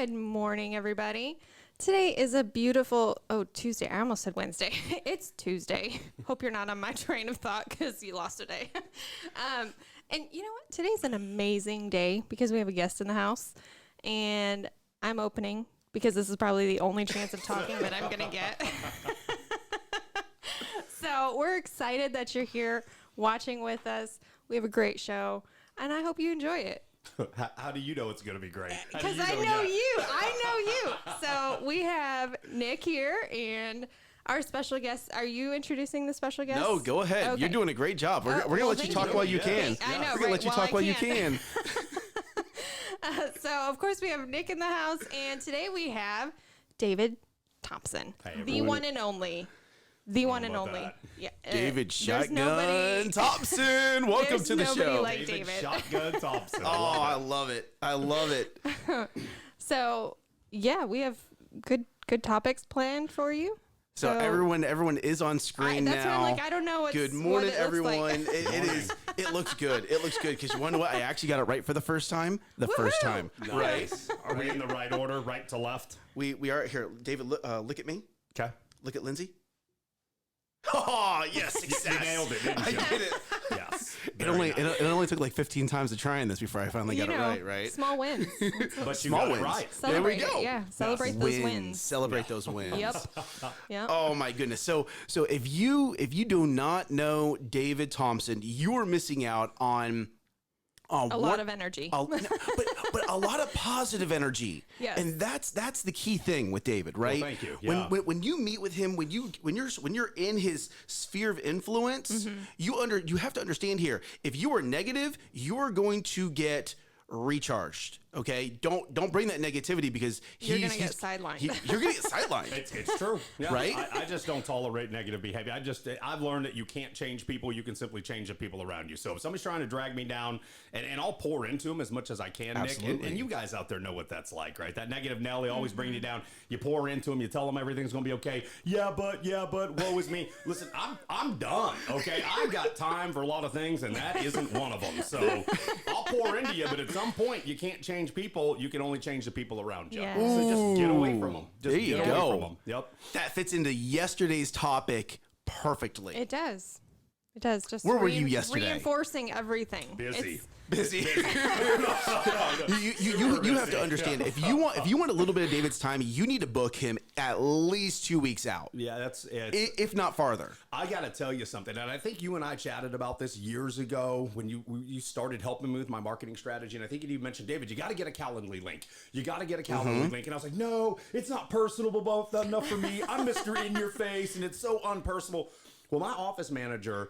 Good morning, everybody. Today is a beautiful, Tuesday. I almost said Wednesday. It's Tuesday. Hope you're not on my train of thought because you lost a day. And you know what? Today's an amazing day because we have a guest in the house. And I'm opening because this is probably the only chance of talking that I'm going to get. So we're excited that you're here watching with us. We have a great show, and I hope you enjoy it. How do you know it's going to be great? Because I know you. So we have Nick here and our special guest. Are you introducing the special guest? No, go ahead. Okay. You're doing a great job. We're going to let you talk while you can. I know, We're going to let you talk while you can. So, of course, we have Nick in the house. And today we have David Thompson, the one and only. The one and only. Yeah, David Shotgun Thompson. Welcome to the show. Like David Shotgun Thompson. I love it. I love it. So, yeah, we have good topics planned for you. So everyone is on screen that's now. Why I'm like, I don't know what's Good morning, what it everyone. Looks like. It looks good. It looks good because you want to know what? I actually got it right for the first time. First time. Nice. Are we in the right order, right to left? We are here. David, look at me. Okay. Look at Lindsay. Oh, yes, success. You nailed it, didn't you? I did it. Yes. It only took like 15 times to try this before I finally got it right? Small wins. But Small you got wins. it right. Celebrate There we go. it, yeah. Celebrate those wins. Celebrate those wins. Yep. Oh my goodness. So if you do not know David Thompson, you are missing out on a lot of energy. But a lot of positive energy. Yes. And that's the key thing with David, right? Well, thank you. Yeah. When you meet with him, when you're in his sphere of influence, you have to understand here, if you are negative, you are going to get recharged. Okay, don't bring that negativity because you're gonna get sidelined. You're gonna get sidelined. It's true, yeah. Right? I just don't tolerate negative behavior. I've learned that you can't change people. You can simply change the people around you. So if somebody's trying to drag me down, and I'll pour into them as much as I can, Absolutely. Nick. And you guys out there know what that's like, right? That negative Nelly always bringing you down. You pour into them. You tell them everything's gonna be okay. Yeah, but woe is me. Listen, I'm done. Okay, I've got time for a lot of things, and that isn't one of them. So I'll pour into you, but at some point you can't change people. You can only change the people around you. Yes. So just get away from them. There you go. Yep. That fits into yesterday's topic perfectly. It does. It does. Just where were you yesterday? Reinforcing everything. Busy. Busy. You have to understand, if you want a little bit of David's time, you need to book him at least 2 weeks out. Yeah, that's it. If not farther. I got to tell you something, and I think you and I chatted about this years ago when you started helping me with my marketing strategy, and I think you mentioned, David, you got to get a Calendly link. You got to get a Calendly link, and I was like, no, it's not personable enough for me. I'm Mr. In Your Face, and it's so unpersonal. Well, my office manager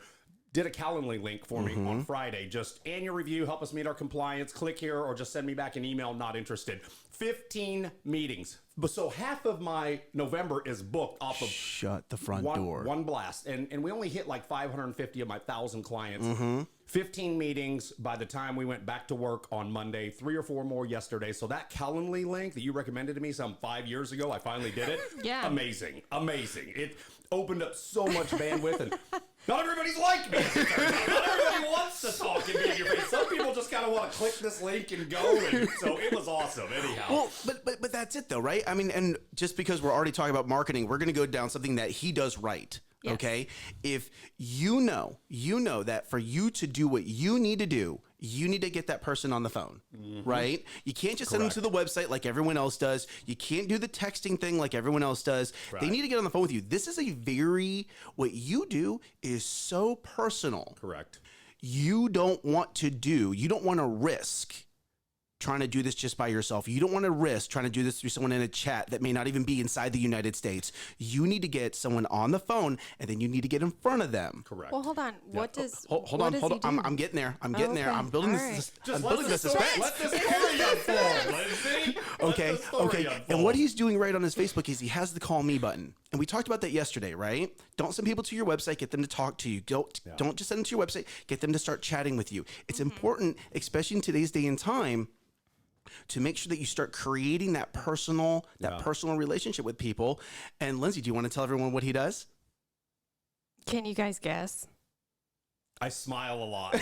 did a Calendly link for me on Friday. Just annual review, help us meet our compliance, click here, or just send me back an email, not interested. 15 meetings. So half of my November is booked off of Shut the front door. One blast. And we only hit like 550 of my 1,000 clients. 15 meetings by the time we went back to work on Monday, 3 or 4 more yesterday. So that Calendly link that you recommended to me some 5 years ago, I finally did it. Yeah. Amazing. It opened up so much bandwidth, and not everybody's like me. Not everybody wants to talk and be in your face. Some people just kind of want to click this link and go. And so it was awesome. Anyhow. Well, but that's it though, right? I mean, and just because we're already talking about marketing, we're going to go down something that he does right. Yes. Okay. If you know that for you to do what you need to do, you need to get that person on the phone, right? You can't just send them to the website like everyone else does. You can't do the texting thing like everyone else does. Right. They need to get on the phone with you. This is what you do is so personal. Correct. You don't want to risk trying to do this just by yourself. You don't want to risk trying to do this through someone in a chat that may not even be inside the United States. You need to get someone on the phone, and then you need to get in front of them. Correct. Well, hold on. What does hold on. I'm getting there. I'm building this. I'm building the suspense. Let the story unfold, Lindsay. Okay. And what he's doing right on his Facebook is he has the call me button. And we talked about that yesterday, right? Don't send people to your website, get them to talk to you. Don't just send them to your website, get them to start chatting with you. It's important, especially in today's day and time, to make sure that you start creating that personal relationship with people. And Lindsay, do you want to tell everyone what he does? Can you guys guess? I smile a lot.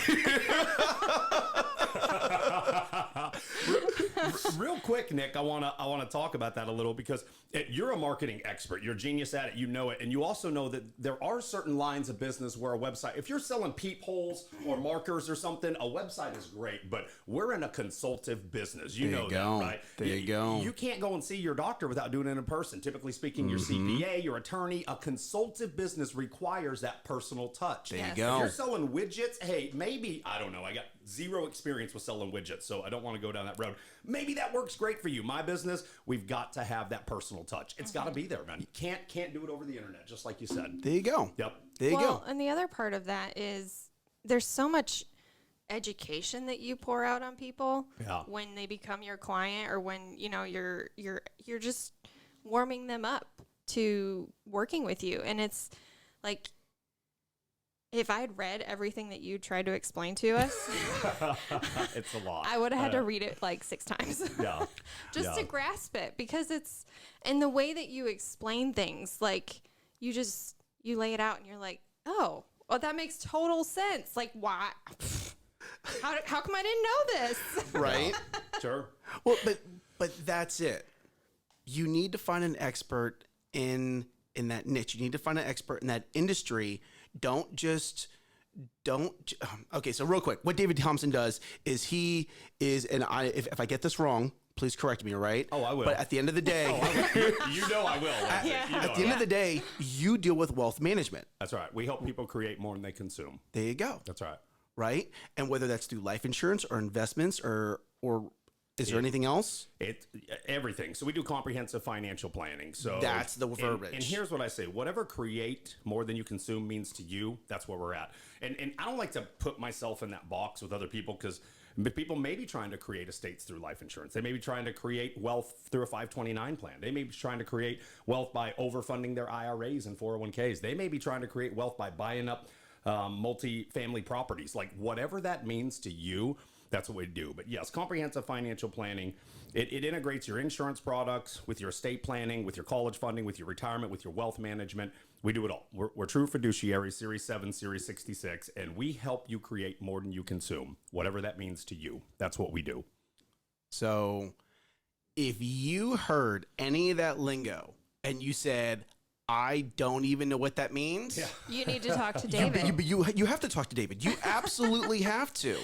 Real quick, Nick, I want to talk about that a little because you're a marketing expert. You're a genius at it. You know it. And you also know that there are certain lines of business where a website, if you're selling peepholes or markers or something, a website is great. But we're in a consultative business. You know that, right? There you go. You can't go and see your doctor without doing it in person. Typically speaking, your CPA, your attorney, a consultative business requires that personal touch. There you go. If you're selling widgets, hey, maybe, I don't know, I got zero experience with selling widgets, so I don't want to go down that road. Maybe that works great for you. My business, we've got to have that personal touch. It's got to be there, man. You can't do it over the internet, just like you said. There you go. Yep. There you go. And the other part of that is there's so much education that you pour out on people when they become your client, or when you're just warming them up to working with you. And it's like, if I had read everything that you tried to explain to us, it's a lot. I would have had to read it like 6 times. Yeah. Just to grasp it, because it's, and the way that you explain things, like you lay it out and you're like, oh, well, that makes total sense. Like, why? How come I didn't know this? Right. Sure. Well, but that's it. You need to find an expert in that niche. You need to find an expert in that industry. Okay, so real quick, what David Thompson does is if I get this wrong, please correct me, all right? Oh, I will. But at the end of the day, you know I will. At the end of the day, you deal with wealth management. That's right. We help people create more than they consume. There you go. That's right. Right? And whether that's through life insurance or investments or is there anything else? Everything. So we do comprehensive financial planning. So that's the verbiage. And here's what I say: whatever create more than you consume means to you, that's where we're at. And I don't like to put myself in that box with other people, because people may be trying to create estates through life insurance. They may be trying to create wealth through a 529 plan. They may be trying to create wealth by overfunding their IRAs and 401ks. They may be trying to create wealth by buying up multi-family properties. Like, whatever that means to you, that's what we do. But yes, comprehensive financial planning, it integrates your insurance products with your estate planning, with your college funding, with your retirement, with your wealth management. We do it all. We're true fiduciaries, Series 7, Series 66, and we help you create more than you consume, whatever that means to you. That's what we do. So if you heard any of that lingo and you said, I don't even know what that means. Yeah. You need to talk to David. You have to talk to David. You absolutely have to.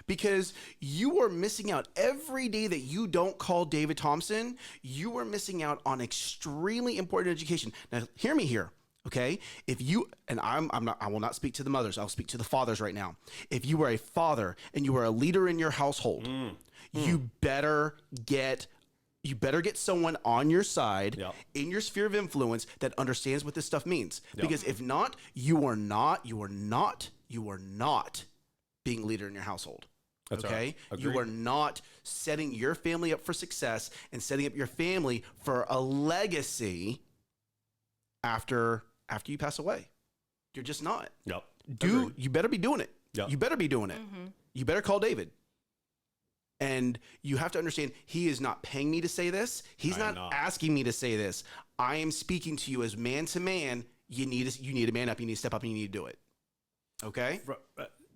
Because you are missing out every day that you don't call David Thompson. You are missing out on extremely important education. Now, hear me here, okay? If you, and I will not speak to the mothers. I'll speak to the fathers right now. If you are a father and you are a leader in your household, you better get someone on your side in your sphere of influence that understands what this stuff means. Because if not, you are not being a leader in your household. That's okay? Right. You are not setting your family up for success and setting up your family for a legacy after you pass away. You're just not. Yep. You better be doing it. Yep. You better be doing it. Mm-hmm. You better call David. And you have to understand, he is not paying me to say this. He's not asking me to say this. I am speaking to you as man to man. You need to man up. You need to step up and you need to do it. Okay?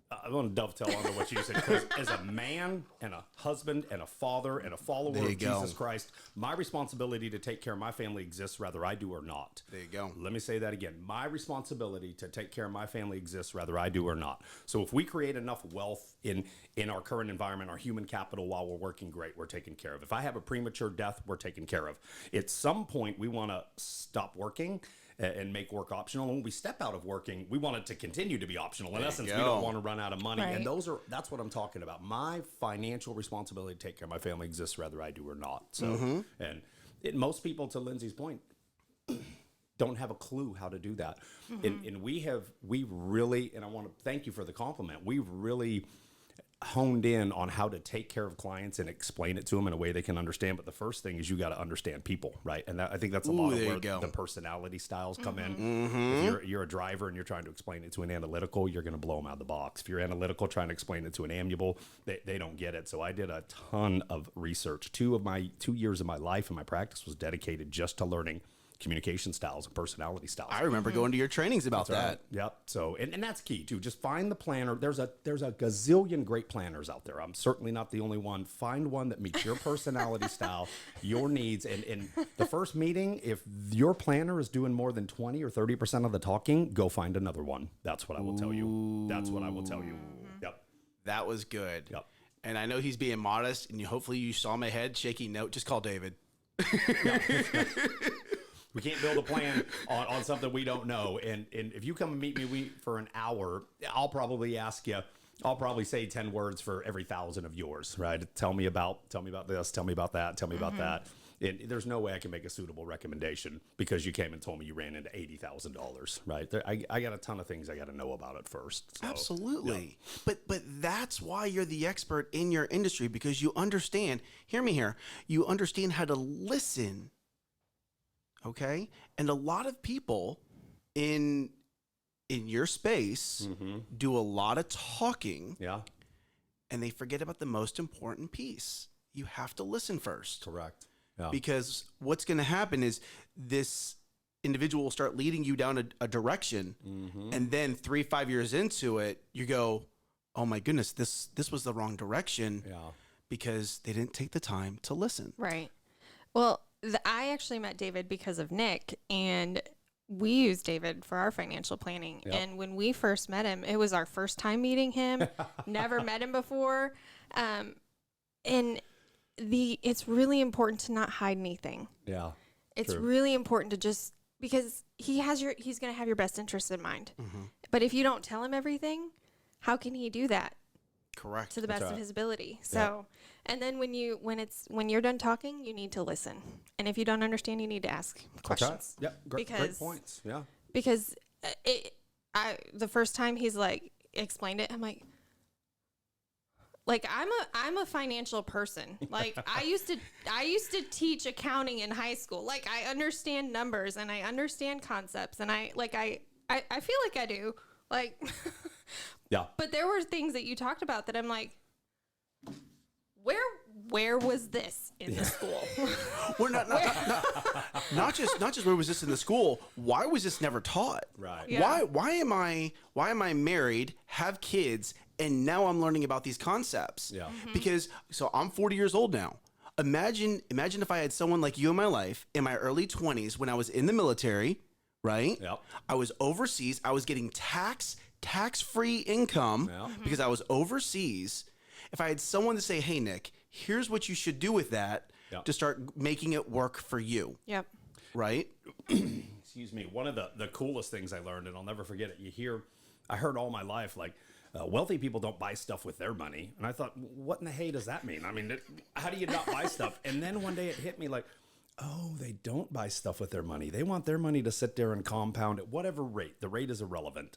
I want to dovetail onto what you said, because as a man and a husband and a father and a follower of Jesus Christ, my responsibility to take care of my family exists whether I do or not. There you go. Let me say that again. My responsibility to take care of my family exists whether I do or not. So if we create enough wealth in our current environment, our human capital, while we're working great, we're taken care of. If I have a premature death, we're taken care of. At some point, we want to stop working and make work optional. And when we step out of working, we want it to continue to be optional. In essence, we don't want to run out of money. Right. And that's what I'm talking about. My financial responsibility to take care of my family exists whether I do or not. So, and most people, to Lindsay's point, don't have a clue how to do that. And we really, and I want to thank you for the compliment, we've really honed in on how to take care of clients and explain it to them in a way they can understand. But the first thing is you got to understand people, right? And I think that's a lot of where the personality styles come in. If you're a driver and you're trying to explain it to an analytical, you're going to blow them out of the box. If you're analytical trying to explain it to an amiable, they don't get it. So I did a ton of research. 2 years of my life and my practice was dedicated just to learning communication styles and personality styles. I remember going to your trainings about that. Right. Yep. So, and that's key too. Just find the planner. There's a gazillion great planners out there. I'm certainly not the only one. Find one that meets your personality style, your needs. And the first meeting, if your planner is doing more than 20 or 30% of the talking, go find another one. That's what I will tell you. That's what I will tell you. Yep. That was good. Yep. And I know he's being modest, and hopefully you saw my head shaking no. Just call David. We can't build a plan on something we don't know. And if you come and meet me for an hour, I'll probably ask you, I'll probably say 10 words for every 1,000 of yours, right? Tell me about this, tell me about that, tell me about that. And there's no way I can make a suitable recommendation because you came and told me you ran into $80,000, right? I got a ton of things I got to know about it first. So, Absolutely. Yeah. But that's why you're the expert in your industry, because you understand, hear me here, you understand how to listen. Okay? And a lot of people in your space do a lot of talking. Yeah. And they forget about the most important piece. You have to listen first. Correct. Yeah. Because what's going to happen is this individual will start leading you down a direction. And then 3-5 years into it, you go, oh my goodness, this was the wrong direction. Yeah. Because they didn't take the time to listen. Right. Well, I actually met David because of Nick, and we use David for our financial planning. Yep. And when we first met him, it was our first time meeting him. Never met him before. And it's really important to not hide anything. Yeah. It's True. really important to just, because he's going to have your best interests in mind. But if you don't tell him everything, how can he do that? Correct. To the best right. of his ability. So, and then when you're done talking, you need to listen. And if you don't understand, you need to ask questions. Yep. Great points. Yeah. Because the first time he's like explained it, I'm like I'm a financial person. Like I used to teach accounting in high school. Like I understand numbers and I understand concepts, and I feel like I do. Like Yeah. But there were things that you talked about that I'm like, where was this in the school? Well, not just where was this in the school? Why was this never taught? Right. Yeah. Why am I married, have kids, and now I'm learning about these concepts? Yeah. Because so I'm 40 years old now. Imagine if I had someone like you in my life in my early 20s when I was in the military, right? Yep. I was overseas. I was getting tax-free income because I was overseas. If I had someone to say, hey, Nick, here's what you should do with that to start making it work for you. Yep. Right? Excuse me. One of the coolest things I learned, and I'll never forget it. I heard all my life, like, wealthy people don't buy stuff with their money. And I thought, what in the hay does that mean? I mean, how do you not buy stuff? And then one day it hit me like, oh, they don't buy stuff with their money. They want their money to sit there and compound at whatever rate. The rate is irrelevant.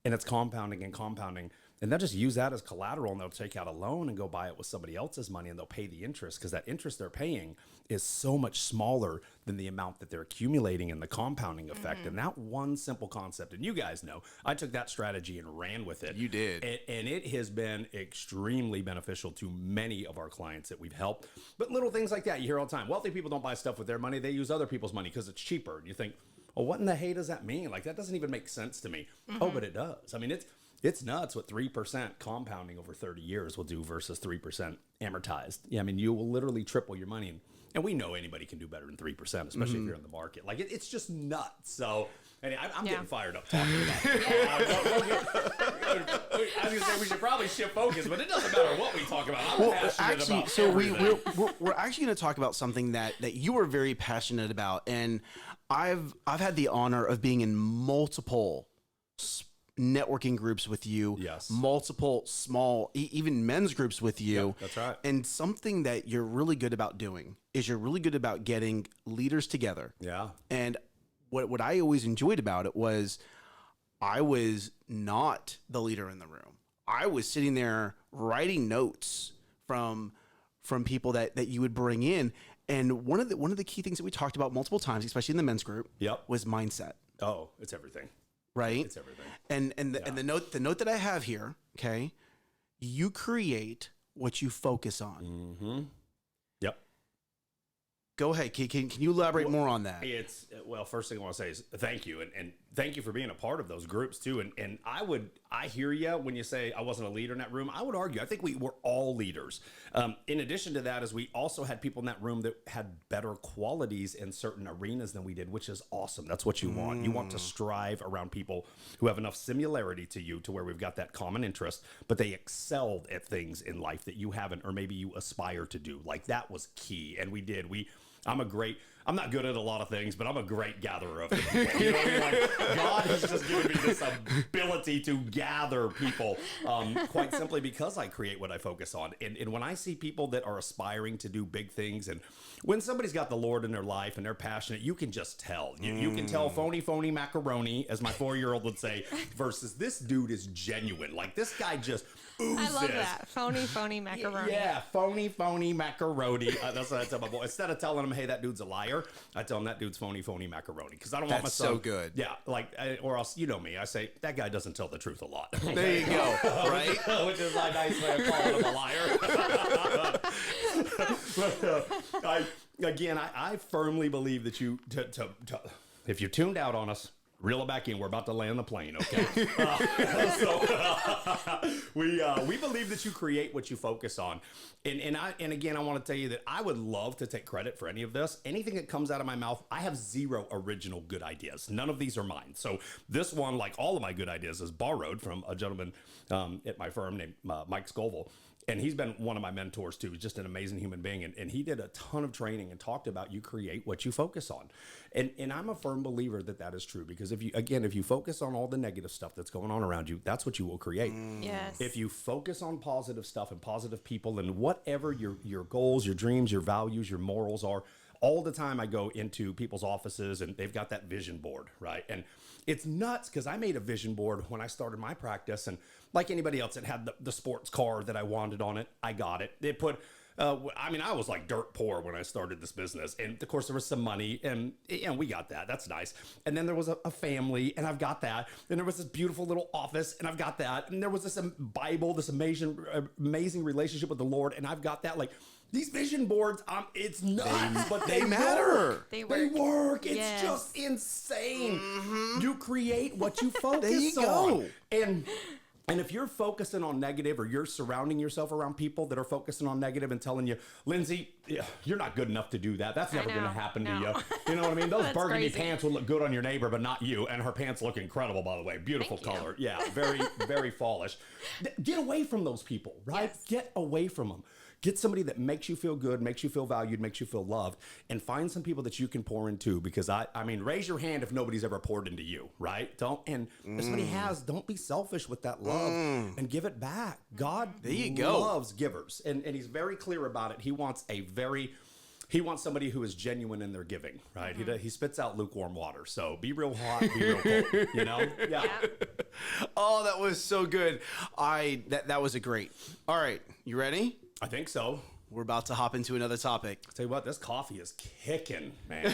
And it's compounding and compounding. And they'll just use that as collateral, and they'll take out a loan and go buy it with somebody else's money, and they'll pay the interest, because that interest they're paying is so much smaller than the amount that they're accumulating in the compounding effect. And that one simple concept, and you guys know, I took that strategy and ran with it. You did. And it has been extremely beneficial to many of our clients that we've helped. But little things like that, you hear all the time. Wealthy people don't buy stuff with their money. They use other people's money because it's cheaper. And you think, well, what in the hay does that mean? Like, that doesn't even make sense to me. Oh, but it does. I mean, it's nuts what 3% compounding over 30 years will do versus 3% amortized. Yeah, I mean, you will literally triple your money. And we know anybody can do better than 3%, especially if you're in the market. Like, it's just nuts. So, anyway, I'm getting fired up talking about it. I was going to say we should probably shift focus, but it doesn't matter what we talk about. I'm passionate about everything. we're actually going to talk about something that you are very passionate about. And I've had the honor of being in multiple networking groups with you, multiple small, even men's groups with you. Yep, that's right. And something that you're really good about doing is you're really good about getting leaders together. Yeah. And what I always enjoyed about it was I was not the leader in the room. I was sitting there writing notes from people that you would bring in. And one of the key things that we talked about multiple times, especially in the men's group, was mindset. Oh, it's everything. Right? It's everything. And the note that I have here, okay, you create what you focus on. Mm-hmm. Yep. Go ahead. Can you elaborate more on that? It's well, first thing I want to say is thank you, and thank you for being a part of those groups too. And I hear you when you say I wasn't a leader in that room. I would argue I think we were all leaders. In addition to that, is we also had people in that room that had better qualities in certain arenas than we did, which is awesome. That's what you want. You want to strive around people who have enough similarity to you to where we've got that common interest, but they excelled at things in life that you haven't, or maybe you aspire to do. Like that was key, and we did. I'm not good at a lot of things, but I'm a great gatherer of people. You know what I mean? Like, God has just given me this ability to gather people, quite simply because I create what I focus on. And when I see people that are aspiring to do big things, and when somebody's got the Lord in their life and they're passionate, you can just tell. You can tell phony macaroni, as my 4-year-old would say, versus this dude is genuine. Like this guy just oozes. I love that. Phony macaroni. Yeah, phony macaroni. That's what I tell my boy. Instead of telling him, hey, that dude's a liar, I tell him that dude's phony macaroni, because I don't want my son. That's so good. Yeah, or else, you know me, I say that guy doesn't tell the truth a lot. There you go. Right? Which is a nice way of calling him a liar. But, I firmly believe that if you tuned out on us, reel it back in. We're about to land the plane, okay? We believe that you create what you focus on. And again, I want to tell you that I would love to take credit for any of this. Anything that comes out of my mouth, I have 0 original good ideas. None of these are mine. So this one, like all of my good ideas, is borrowed from a gentleman at my firm named Mike Scoville. And he's been one of my mentors too. He's just an amazing human being. And he did a ton of training and talked about you create what you focus on. And I'm a firm believer that is true, because if you focus on all the negative stuff that's going on around you, that's what you will create. Yes. If you focus on positive stuff and positive people and whatever your goals, your dreams, your values, your morals are, all the time I go into people's offices and they've got that vision board, right? And it's nuts, because I made a vision board when I started my practice, and like anybody else, it had the sports car that I wanted on it. I got it. They put, I was like dirt poor when I started this business. And of course there was some money, and we got that. That's nice. And then there was a family, and I've got that. And there was this beautiful little office, and I've got that. And there was this Bible, this amazing relationship with the Lord, and I've got that. Like, these vision boards, it's nuts, but they matter. They work. It's just insane. You create what you focus There you on. go. And if you're focusing on negative, or you're surrounding yourself around people that are focusing on negative and telling you, Lindsay, you're not good enough to do that. That's never going to happen to you. You know what I mean? Those burgundy pants will look good on your neighbor, but not you. And her pants look incredible, by the way. Beautiful color. Yeah, very, very fallish. Get away from those people, right? Yes. Get away from them. Get somebody that makes you feel good, makes you feel valued, makes you feel loved, and find some people that you can pour into. Because I mean, raise your hand if nobody's ever poured into you, right? If somebody has, don't be selfish with that love and give it back. God loves givers, and he's very clear about it. He wants somebody who is genuine in their giving, right? He spits out lukewarm water. So be real hot, be real cold, you know? Yeah. Oh, that was so good. That was a great. All right, you ready? I think so. We're about to hop into another topic. I'll tell you what, this coffee is kicking, man.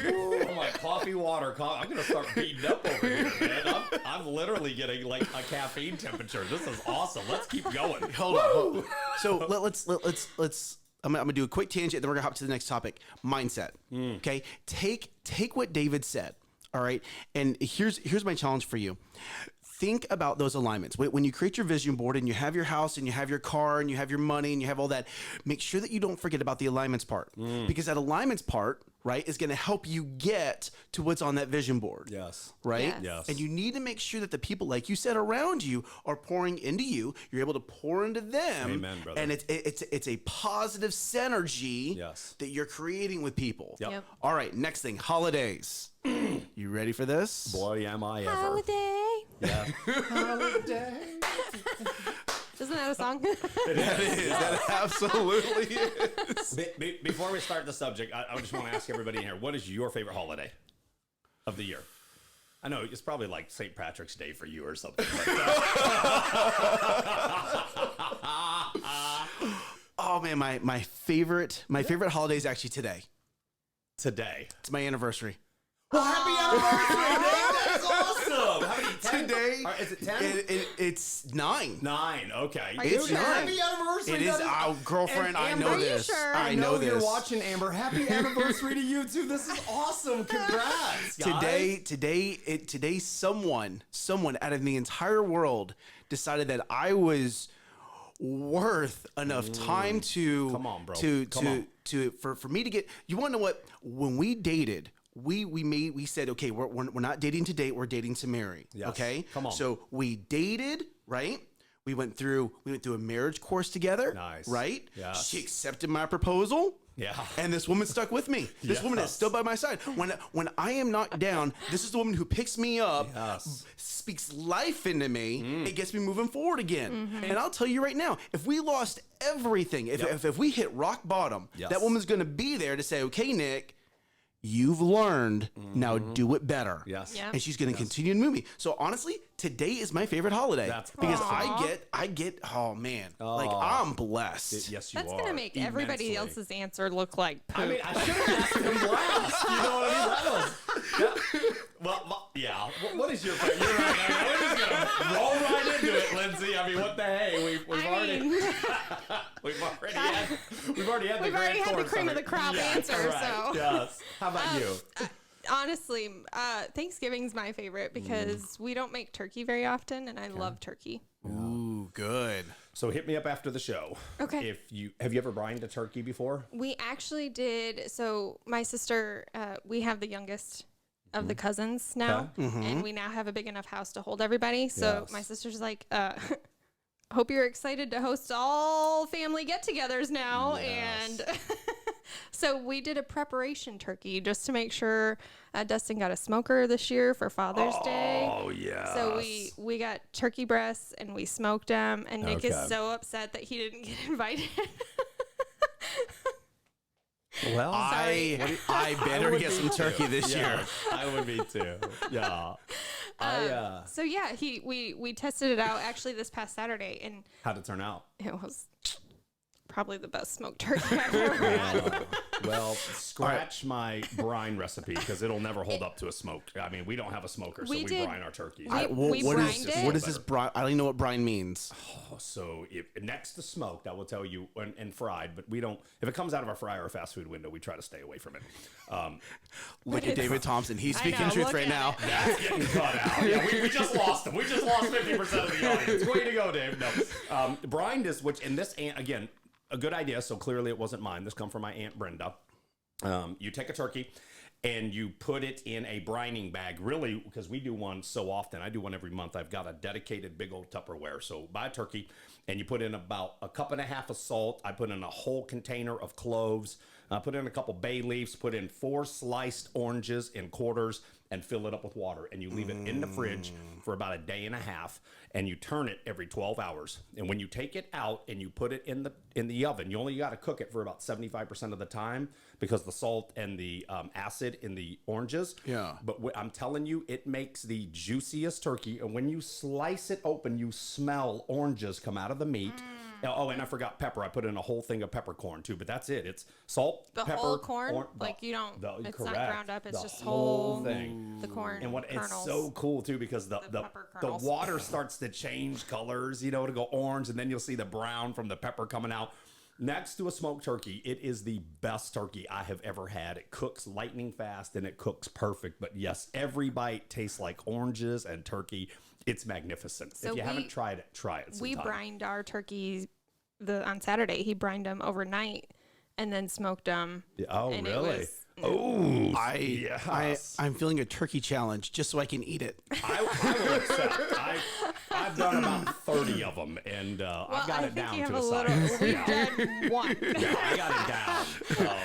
Ooh, my coffee water. I'm going to start beating up over here, man. I'm literally getting like a caffeine temperature. This is awesome. Let's keep going. Hold on. So let's. I'm gonna do a quick tangent, then we're gonna hop to the next topic. Mindset. Okay. Take what David said. All right. And here's my challenge for you. Think about those alignments. When you create your vision board and you have your house and you have your car and you have your money and you have all that, make sure that you don't forget about the alignments part, because that alignments part, right, is going to help you get to what's on that vision board. Yes. Right? Yes. And you need to make sure that the people, like you said, around you are pouring into you. You're able to pour into them. Amen, brother. And it's a positive synergy that you're creating with people. Yep. All right, next thing, holidays. You ready for this? Boy, am I ever. Holiday. Yeah. Holiday. Isn't that a song? That is. That absolutely is. Before we start the subject, I just want to ask everybody in here, what is your favorite holiday of the year? I know it's probably like St. Patrick's Day for you or something. Oh man, my favorite holiday is actually today. Today. It's my anniversary. Well, happy anniversary, man! That's awesome! awesome. How many? 10? Today, Is it 10? it's 9. 9. Okay. Are you It's sure? 9. Happy anniversary. It is. That Oh, girlfriend, And I Amber, know are you this. sure? I I know know this. you're watching, Amber. Happy anniversary to you too. This is awesome. Congrats, guys. Today, someone out of the entire world decided that I was worth enough time to Come on, bro. to Come on. for me to get. You want to know what? When we dated, we said, okay, we're not dating to date, we're dating to marry. Yes. Okay, Come on. So we dated, right? We went through a marriage course together. Nice. Right? Yes. She accepted my proposal. Yeah. And this woman stuck with me. This woman is Yes. still by my side. When I am knocked down, this is the woman who picks me up, Yes. speaks life into me, and gets me moving forward again. Mm-hmm. And I'll tell you right now, if we lost everything, if we hit rock bottom, Yes. that woman's going to be there to say, okay, Nick, you've learned, now do it better. Yes. Yeah. And she's going to continue to move me. So honestly, today is my favorite holiday. That's because awesome. I get, oh man, like I'm blessed. Yes, you That's are. going to make everybody Immensely. else's answer look like poop. I mean, I should have asked him last. You know what I mean? That was, well, yeah. What is your favorite? You're right. I mean, we're just gonna roll right into it, Lindsay. I mean, what the hey? We've already had the We've already grand had the course. cream of the crop answer, correct. so. Yes. How about you? Honestly, Thanksgiving's my favorite because we don't make turkey very often, and I love turkey. Ooh, good. So hit me up after the show. Okay. Have you ever brined a turkey before? We actually did. So my sister, we have the youngest of the cousins now, and we now have a big enough house to hold everybody. So Yes. my sister's like, hope you're excited to host all family get-togethers now. Yes. And so we did a preparation turkey just to make sure Dustin got a smoker this year for Father's Day. Oh yeah. So we got turkey breasts and we smoked them, and Nick is Okay. so upset that he didn't get invited. Well, I better get some turkey this year. I would be too. Yeah. So yeah, we tested it out actually this past Saturday, and How'd it turn out? it was probably the best smoked turkey I've ever had. Well, scratch my brine recipe because it'll never hold up to a smoke. I mean, we don't have a smoker, so We we did- brine our turkeys. we brined it. What is this brine? I don't even know what brine means. So next to smoked, I will tell you, and fried, but we don't. If it comes out of our fryer or fast food window, we try to stay away from it. Look at David Thompson. He's I speaking know, truth look right at now. it. That's getting cut out. Yeah, we just lost him. We just lost 50% of the audience. Way to go, Dave. No, brined is this aunt again. A good idea. So clearly it wasn't mine. This come from my Aunt Brenda. You take a turkey and you put it in a brining bag, really, because we do one so often. I do one every month. I've got a dedicated big old Tupperware. So buy a turkey and you put in about 1.5 cups of salt. I put in a whole container of cloves. I put in a couple bay leaves, put in 4 sliced oranges in quarters, and fill it up with water. And you leave it in the fridge for about 1.5 days, and you turn it every 12 hours. And when you take it out and you put it in the oven, you only got to cook it for about 75% of the time because the salt and the acid in the oranges. Yeah. But I'm telling you, it makes the juiciest turkey. And when you slice it open, you smell oranges come out of the meat. Oh, and I forgot pepper. I put in a whole thing of peppercorn too, but that's it. It's salt, The pepper, whole corn? Like you don't, it's not ground up, it's the just whole whole thing. the corn And what kernels. it's so cool too because the pepper kernels. water starts to change colors, to go orange, and then you'll see the brown from the pepper coming out. Next to a smoked turkey, it is the best turkey I have ever had. It cooks lightning fast and it cooks perfect. But yes, every bite tastes like oranges and turkey. It's magnificent. So if you haven't tried it, try it We sometime. brined our turkeys on Saturday. He brined them overnight and then smoked them. Oh, and it really? was- Oh, I'm feeling a turkey challenge just so I can eat it. I will accept. I've done about 30 of them, and Well, I've got I it think down you have to a a little. science. We've done one. Yeah, I got it down. So,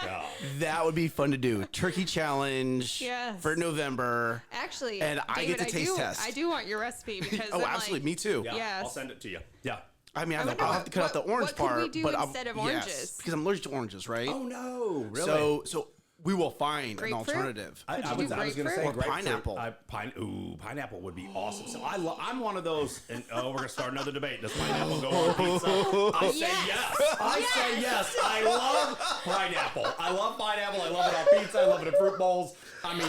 yeah. That would be fun to do. Turkey challenge Yes. for November. Actually, And I get David, to taste test. I do want your recipe because Oh, I'm absolutely. like, Me too. Yeah, Yes. I'll send it to you. Yeah. I mean, wonder I'll have to cut out the orange what could part. we do but instead of yes, oranges? because I'm allergic to oranges, right? Oh no, really? So we will find Grapefruit? an alternative. Could you I do was going to say grapefruit? Or pineapple. Pineapple would be awesome. So I'm one of those. And we're going to start another debate. Does pineapple go on pizza? I say yes. I say yes. I love pineapple. I love pineapple. I love it on pizza. I love it in fruit bowls. I mean,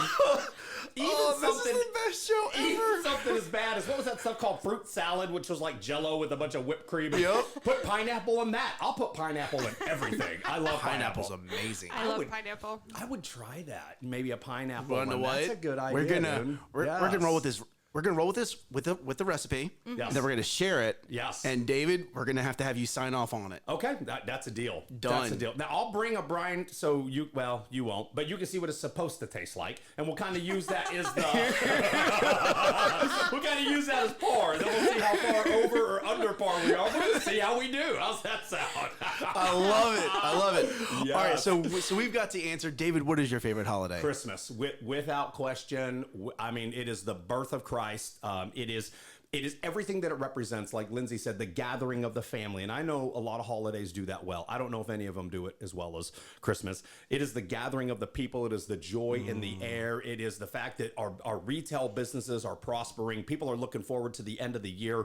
this is the best show even ever. something as bad as, what was that stuff called? Fruit salad, which was like Jell-O with a bunch of whipped cream. Yep. Put pineapple in that. I'll put pineapple in everything. I love Pineapple's pineapple. amazing. I love pineapple. I would try that. Maybe a pineapple You know one. what? That's a good idea. We're gonna dude. we're gonna roll with this. We're gonna roll with this with the recipe. Yes. And then we're gonna share it. Yes. And David, we're gonna have to have you sign off on it. Okay, that's a deal. Done. That's a deal. Now I'll bring a brine, so you won't, but you can see what it's supposed to taste like, and we'll kind of use that as the we'll kind of use that as par. Then we'll see how far over or under par we are. We'll see how we do. How's that sound? I love it. I love it. Yes. All right, so we've got to answer. David, what is your favorite holiday? Christmas, without question. I mean, it is the birth of Christ. It is everything that it represents. Like Lindsay said, the gathering of the family. And I know a lot of holidays do that well. I don't know if any of them do it as well as Christmas. It is the gathering of the people. It is the joy in the air. It is the fact that our retail businesses are prospering. People are looking forward to the end of the year.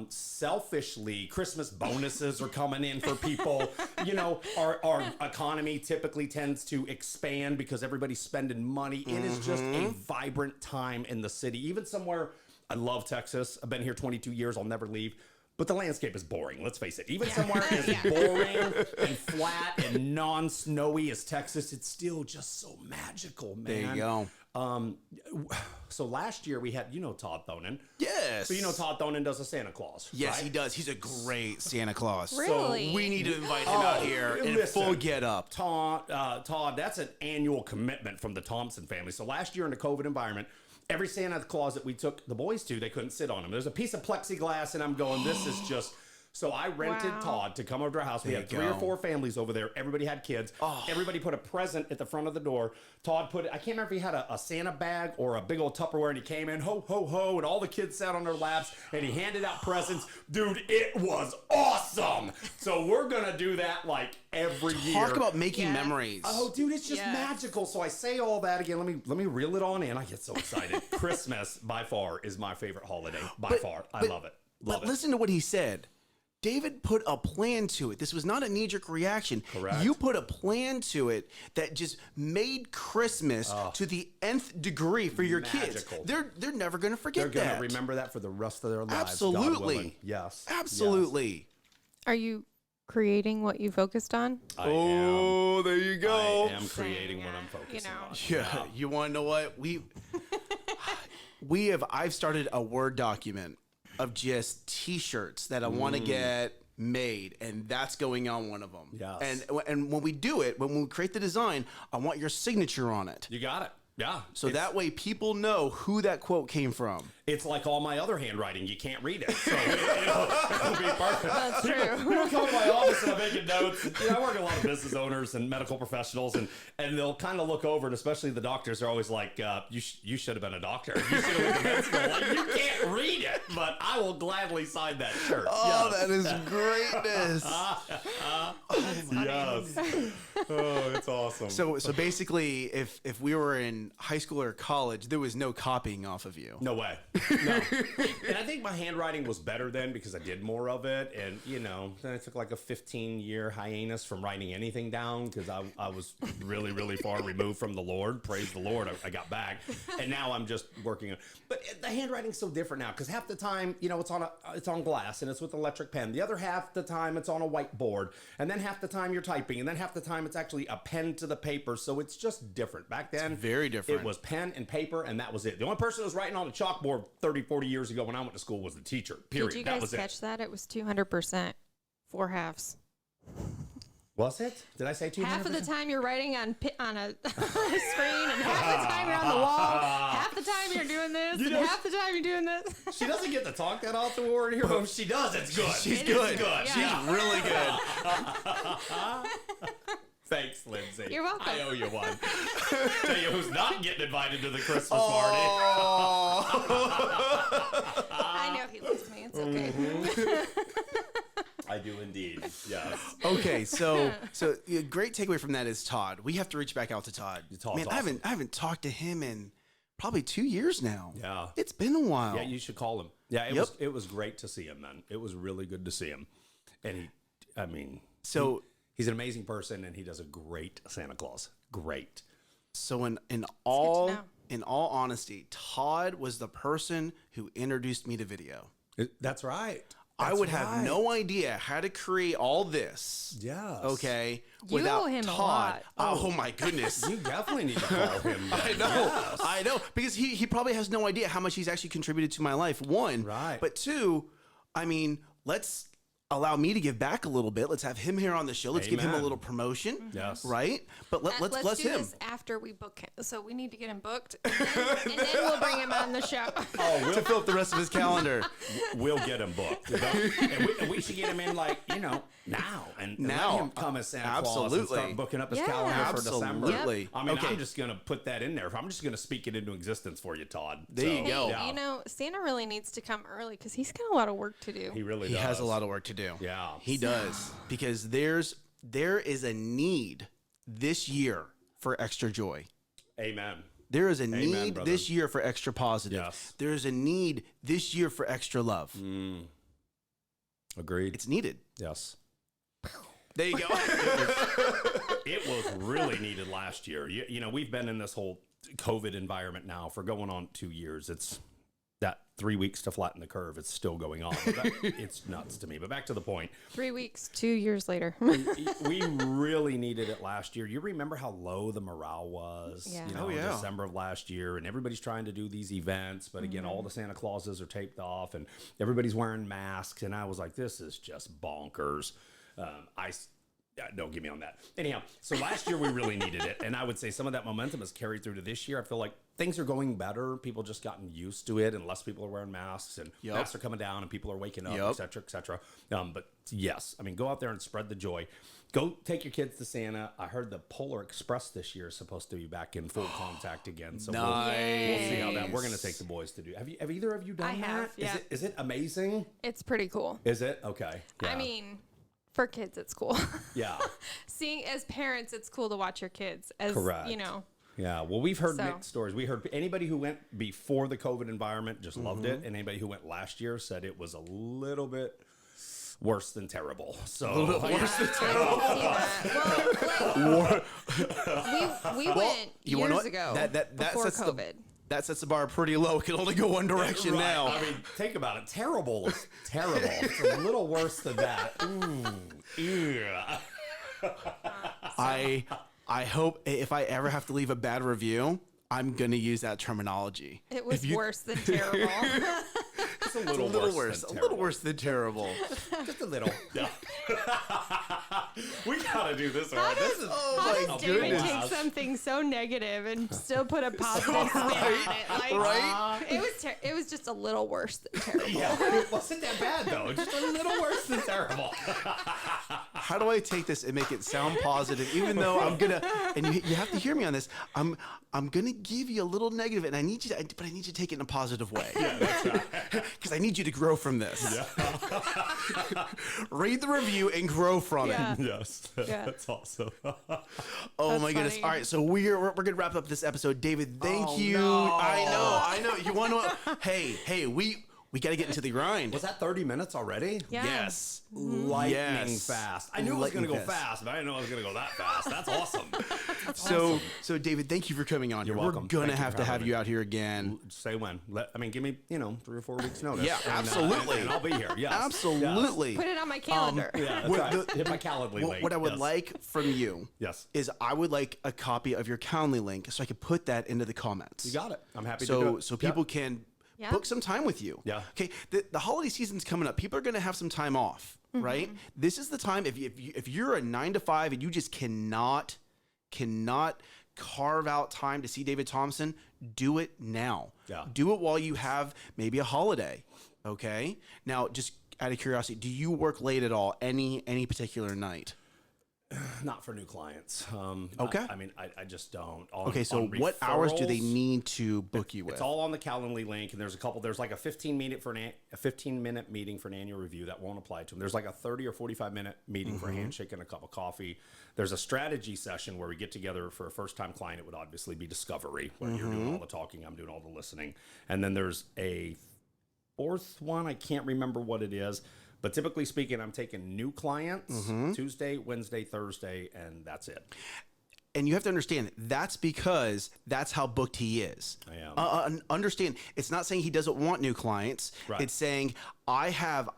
Selfishly, Christmas bonuses are coming in for people. You know, our economy typically tends to expand because everybody's spending money. It is just a vibrant time in the city. Even somewhere, I love Texas. I've been here 22 years. I'll never leave. But the landscape is boring. Let's face it. Even somewhere as boring and flat and non-snowy as Texas, it's still just so magical, man. There you go. So last year we had, Todd Thonin. Yes. So Todd Thonin does a Santa Claus. Yes, right? he does. He's a great Santa Claus. Really? So we need to invite him out here in listen. full get up. Todd, that's an annual commitment from the Thompson family. So last year in the COVID environment, every Santa Claus that we took the boys to, they couldn't sit on him. There's a piece of plexiglass, and I'm going, this is just... So I rented Todd to come over to our house. We had 3 or 4 families over there. Everybody had kids. Everybody put a present at the front of the door. Todd put, I can't remember if he had a Santa bag or a big old Tupperware, and he came in, ho, ho, ho, and all the kids sat on their laps, and he handed out presents. Dude, it was awesome. So we're going to do that like every year. Talk about making memories. Oh, dude, it's just magical. So I say all that again. Let me reel it on in. I get so excited. Christmas, by far, is my favorite holiday. By far. I love it. But listen to what he said. David put a plan to it. This was not a knee-jerk reaction. Correct. You put a plan to it that just made Christmas to the nth degree for your kids. They're never going to forget that. They're going to remember that for the rest of their lives. Absolutely. God willing. Yes. Absolutely. Yes. Are you creating what you focused on? I am. There you go. I am creating what I'm focusing on. Yeah. You want to know what? I've started a Word document of just T-shirts that I want to get made, and that's going on one of them. Yes. And when we do it, when we create the design, I want your signature on it. You got it. Yeah. So that way people know who that quote came from. It's like all my other handwriting. You can't read it. So it'll be perfect. That's true. People come to my office and I'm making notes. I work with a lot of business owners and medical professionals, and they'll kind of look over, and especially the doctors are always like, you should have been a doctor. You should have went to med school. Like, you can't read it, but I will gladly sign that shirt. Oh, that is greatness. Yes. Oh, it's awesome. So basically, if we were in high school or college, there was no copying off of you. No way. No. And I think my handwriting was better then because I did more of it. And, then I took like a 15-year hiatus from writing anything down because I was really, really far removed from the Lord. Praise the Lord. I got back. And now I'm just working on. But the handwriting's so different now because half the time, it's on glass and it's with electric pen. The other half the time it's on a whiteboard. And then half the time you're typing. And then half the time it's actually a pen to the paper. So it's just different. Back then, it's very different. It was pen and paper, and that was it. The only person who was writing on a chalkboard 30, 40 years ago when I went to school was the teacher, period. Did you guys catch that? It was 200%. 4 halves. Was it? Did I say 200%? Half of the time you're writing on a screen, and half the time you're on the wall. Half the time you're doing this, and half the time you're doing this. She doesn't get to talk that often over here, but she does. It's good. She's good. Yeah. She's really good. Thanks, Lindsay. You're welcome. I owe you one. Tell you who's not getting invited to the Christmas party. I know he loves me. It's okay. I do indeed. Yes. Okay, so a great takeaway from that is Todd. We have to reach back out to Todd. Todd's Man, awesome. I haven't talked to him in probably 2 years now. Yeah. It's been a while. Yeah, you should call him. Yeah, it was great to see him, man. It was really good to see him. And he's an amazing person, and he does a great Santa Claus. Great. So in in all honesty, Todd was the person who introduced me to video. That's right. I would have no idea how to create all this. Yes. Okay. You without owe him a Todd. lot. Oh my goodness. You definitely need to call him. I know. I know. Because he probably has no idea how much he's actually contributed to my life. One. Right. But two, I mean, let's allow me to give back a little bit. Let's have him here on the show. Let's give him a Amen. little promotion. Yes. Right? But let's bless do him. this after we book him. So we need to get him booked, and then we'll bring him on the show. To fill up the rest of his calendar. We'll get him booked. And we should get him in now. And Now. let him come as Santa Claus and Absolutely. start booking up his Yeah. calendar for December. Absolutely. I mean, Okay. I'm just going to put that in there. I'm just going to speak it into existence for you, Todd. There you go. Yeah. Santa really needs to come early because he's got a lot of work to do. He really He does. has a lot of work to do. Yeah. He does. Because there is a need this year for extra joy. Amen. There is a need brother. this year for extra positive. Yes. There is a need this year for extra love. Agreed. It's needed. Yes. There you go. It was really needed last year. You know, we've been in this whole COVID environment now for going on 2 years. It's that 3 weeks to flatten the curve. It's still going on. It's nuts to me. But back to the point. 3 weeks, 2 years later. We really needed it last year. You remember how low the morale was, Yeah. you know, Oh, in yeah. December of last year, and everybody's trying to do these events, but again, all the Santa Clauses are taped off, and everybody's wearing masks, and I was like, this is just bonkers. Don't get me on that. Anyhow, so last year we really needed it, and I would say some of that momentum has carried through to this year. I feel like things are going better. People just gotten used to it, and less people are wearing masks, and masks are coming down, and people are waking up, et cetera, et cetera. But yes, I mean, go out there and spread the joy. Go take your kids to Santa. I heard the Polar Express this year is supposed to be back in full contact again. So we'll see how that. We're going to take the boys to do. Have either of you done I that? have, yeah. Is it amazing? It's pretty cool. Is it? Okay. I Yeah. mean, for kids, it's cool. Yeah. Seeing as parents, it's cool to watch your kids. As Correct. you know, Yeah, well, we've heard So- mixed stories. We heard anybody who went before the COVID environment just loved it, and anybody who went last year said it was a little bit worse than terrible. So Worse than Well, we went you wanna know years what? ago That before sets COVID. That sets the bar pretty low. It can only go one direction Right. now. I mean, think about it. Terrible is terrible. It's a little worse than that. Yeah. I hope if I ever have to leave a bad review, I'm gonna use that terminology. It was worse than terrible. It's a A little, little worse. worse. Than A little terrible. worse than terrible. Just a little. Yeah. We gotta do this. How Right? does, This is. how does David goodness. take something so negative and still put a positive spin on it? Like, Right? It was just a little worse than terrible. Yeah, it wasn't that bad though. Just a little worse than terrible. How do I take this and make it sound positive? Even though I'm gonna, and you have to hear me on this. I'm gonna give you a little negative, and I need you, but I need you to take it in a positive way. Yeah, that's right. Because I need you to grow from this. Yeah. Read the review and grow from Yeah. it. Yes, Yeah. that's awesome. Oh That's my goodness! funny. All right, so we're gonna wrap up this episode. David, thank Oh, you. no. I know. You want to? Hey, we got to get into the grind. Was that 30 minutes already? Yeah. Yes. Lightning Yes. fast. I knew it was going to Lightning go fast. fast, but I didn't know it was going to go that fast. That's awesome. So David, thank you for coming on. You're here. welcome. We're gonna Thank you have for to have having you me. out here again. Say when. Give me 3 or 4 weeks notice. Yeah, and, absolutely. And I'll be here. Yes. Absolutely. Put it on my calendar. Yes. Yeah, that's What right. the- Hit my Calendly link. What I would Yes. like from you Yes. is I would like a copy of your Calendly link so I could put that into the comments. You got it. I'm happy to do So it. so Yeah. people can Yeah. book some time with you. Yeah. Okay. The holiday season's coming up. People are going to have some time off, right? This is the time if you're a 9 to 5 and you just cannot carve out time to see David Thompson, do it now. Yeah. Do it while you have maybe a holiday. Okay. Now, just out of curiosity, do you work late at all? Any particular night? Not for new clients. Okay. I mean, I just don't. Okay, so what hours do they need to book you with? It's all on the Calendly link, and there's a couple. There's like a 15-minute meeting for an annual review that won't apply to them. There's like a 30 or 45-minute meeting for a handshake and a cup of coffee. There's a strategy session where we get together for a first-time client. It would obviously be discovery, where you're doing all the talking, I'm doing all the listening, and then there's a fourth one. I can't remember what it is. But typically speaking, I'm taking new clients Tuesday, Wednesday, Thursday, and that's it. And you have to understand that's because that's how booked he is. I am. Understand, it's not saying he doesn't want new clients. Right. It's saying I have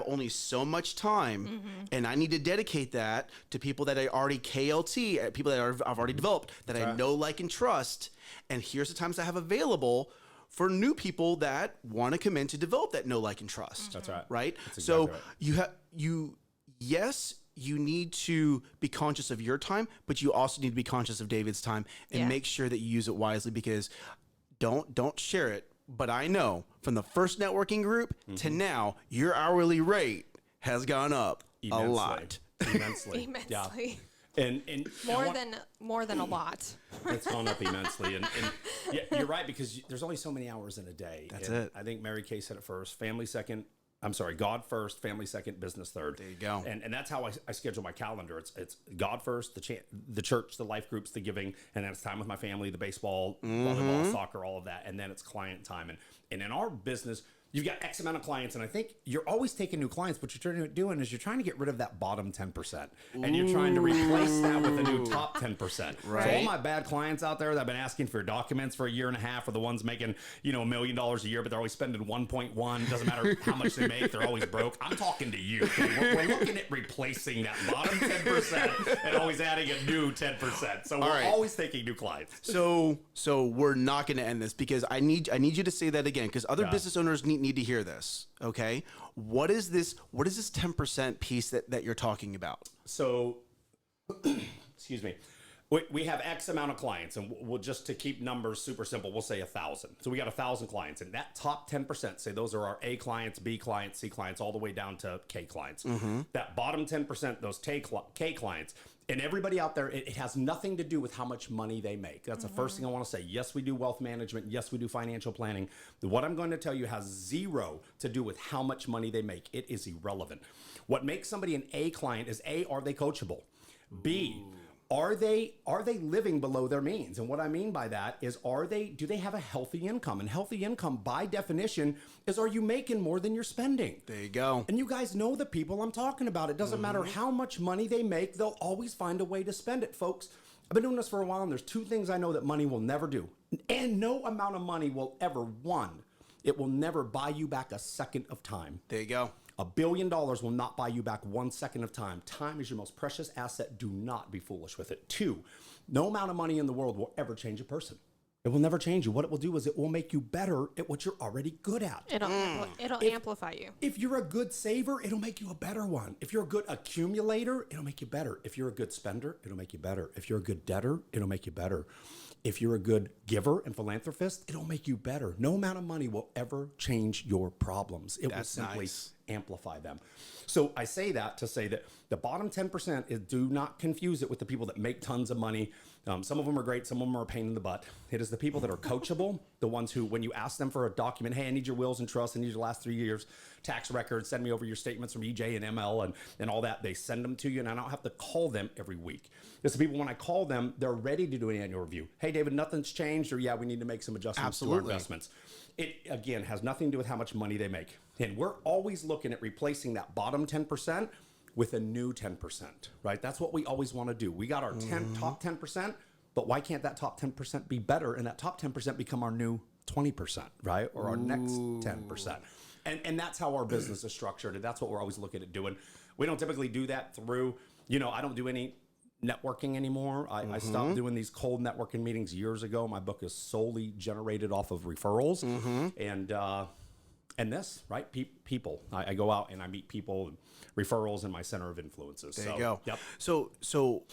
only so much time, and I need to dedicate that to people that I already KLT, people that I've already developed, that I know, like, and trust. And here's the times I have available for new people that want to come in to develop that know, like, and trust. That's right. Right. That's So exactly right. yes, you need to be conscious of your time, but you also need to be conscious of David's time and make sure that you use it wisely, because don't share it. But I know from the first networking group to now, your hourly rate has gone up a lot. Immensely. Immensely. Yeah. And More than a lot. It's gone up immensely. And yeah, you're right, because there's only so many hours in a day. That's and it. I think Mary Kay said it first, God first, family second, business third. There you go. And that's how I schedule my calendar. It's God first, the church, the life groups, the giving, and then it's time with my family, the baseball, volleyball, soccer, all of that. And then it's client time. And in our business, you've got X amount of clients, and I think you're always taking new clients. What you're doing is you're trying to get rid of that bottom 10%, and you're trying to replace that with a new top 10%. Right. So all my bad clients out there that have been asking for documents for a year and a half are the ones making, $1 million a year, but they're always spending 1.1. Doesn't matter how much they make, they're always broke. I'm talking to you. Okay? We're looking at replacing that bottom 10% and always adding a new 10%. So we're always taking new clients. So we're not going to end this, because I need you to say that again, because other business owners need to hear this. Okay, what is this 10% piece that you're talking about? So, excuse me. We have X amount of clients, and we'll just, to keep numbers super simple, we'll say 1,000. So we got 1,000 clients, and that top 10%, say those are our A clients, B clients, C clients, all the way down to K clients. That bottom 10%, those K clients, and everybody out there, it has nothing to do with how much money they make. That's the first thing I want to say. Yes, we do wealth management. Yes, we do financial planning. What I'm going to tell you has zero to do with how much money they make. It is irrelevant. What makes somebody an A client is A, are they coachable? B, are they living below their means? And what I mean by that is, do they have a healthy income? And healthy income, by definition, is, are you making more than you're spending? There you go. And you guys know the people I'm talking about. It doesn't matter how much money they make, they'll always find a way to spend it, folks. I've been doing this for a while, and there's two things I know that money will never do. And no amount of money will ever, it will never buy you back a second of time. There you go. $1 billion will not buy you back 1 second of time. Time is your most precious asset. Do not be foolish with it. 2, no amount of money in the world will ever change a person. It will never change you. What it will do is it will make you better at what you're already good at. It'll amplify you. If you're a good saver, it'll make you a better one. If you're a good accumulator, it'll make you better. If you're a good spender, it'll make you better. If you're a good debtor, it'll make you better. If you're a good giver and philanthropist, it'll make you better. No amount of money will ever change your problems. It will simply amplify them. So I say that to say that the bottom 10% is, do not confuse it with the people that make tons of money. Some of them are great. Some of them are a pain in the butt. It is the people that are coachable, the ones who, when you ask them for a document, hey, I need your wills and trusts, I need your last 3 years, tax records, send me over your statements from EJ and ML and all that. They send them to you, and I don't have to call them every week. It's the people, when I call them, they're ready to do an annual review. Hey, David, nothing's changed, or yeah, we need to make some adjustments to our investments. It, again, has nothing to do with how much money they make. And we're always looking at replacing that bottom 10% with a new 10%, right? That's what we always want to do. We got our top 10%, but why can't that top 10% be better, and that top 10% become our new 20%, right? Or our next 10%. And that's how our business is structured, and that's what we're always looking at doing. We don't typically do that through, I don't do any networking anymore. I stopped doing these cold networking meetings years ago. My book is solely generated off of referrals and this, right? People. I go out and I meet people, and referrals, in my center of influences. There you go. Yep. So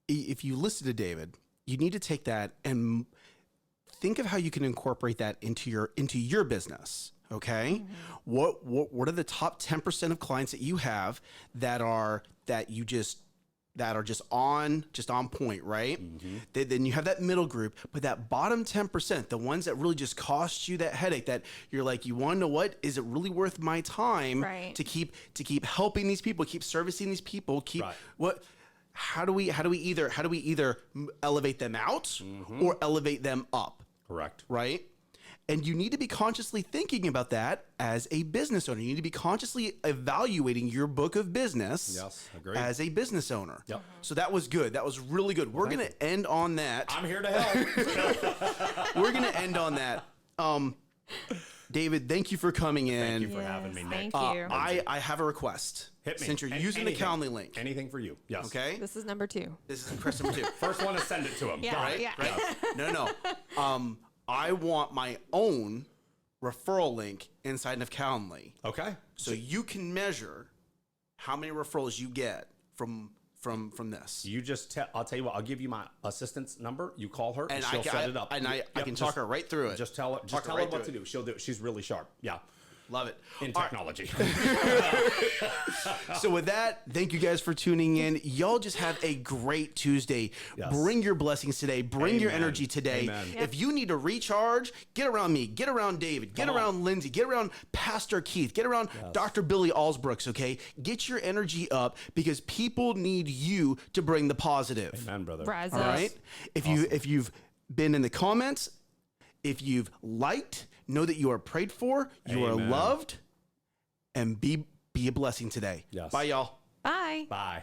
if you listen to David, you need to take that and think of how you can incorporate that into your business. Okay. What are the top 10% of clients that you have that are just on point, right? Then you have that middle group, but that bottom 10%, the ones that really just cost you that headache, that you're like, you want to know what, is it really worth my time to keep helping these people, keep servicing these people, how do we either elevate them out or elevate them up? Correct. Right? And you need to be consciously thinking about that as a business owner. You need to be consciously evaluating your book of business as a business owner. Yep. So that was good. That was really good. We're going to end on that. I'm here to help. We're going to end on that. David, thank you for coming in. Thank you for having me, Nick. Thank you. I have a request. Hit me. Since you're using the Calendly link. Anything for you. Yes. Okay? This is number 2. This is request number 2. First one to send it to him. Yeah, Right? yeah. Right? No. I want my own referral link inside of Calendly. Okay. So you can measure how many referrals you get from this. You just I'll tell you what, I'll give you my assistant's number. You call her and And she'll set it up. And I can talk her right through it. Just tell her what to do. She'll do it. She's really sharp. Yeah. Love it. In technology. So with that, thank you guys for tuning in. Y'all just have a great Tuesday. Yes. Bring your blessings today. Bring your Amen. energy today. Amen. Yep. If you need to recharge, get around me. Get around David. Get Come on. around Lindsay. Get around Pastor Keith. Get around Dr. Billy Allsbrooks, okay? Get your energy up because people need you to bring the positive. Amen, brother. Rise All up. right? If you've been in the comments, if you've liked, know that you are prayed for, you are Amen. loved, and be a blessing today. Yes. Bye, y'all. Bye. Bye.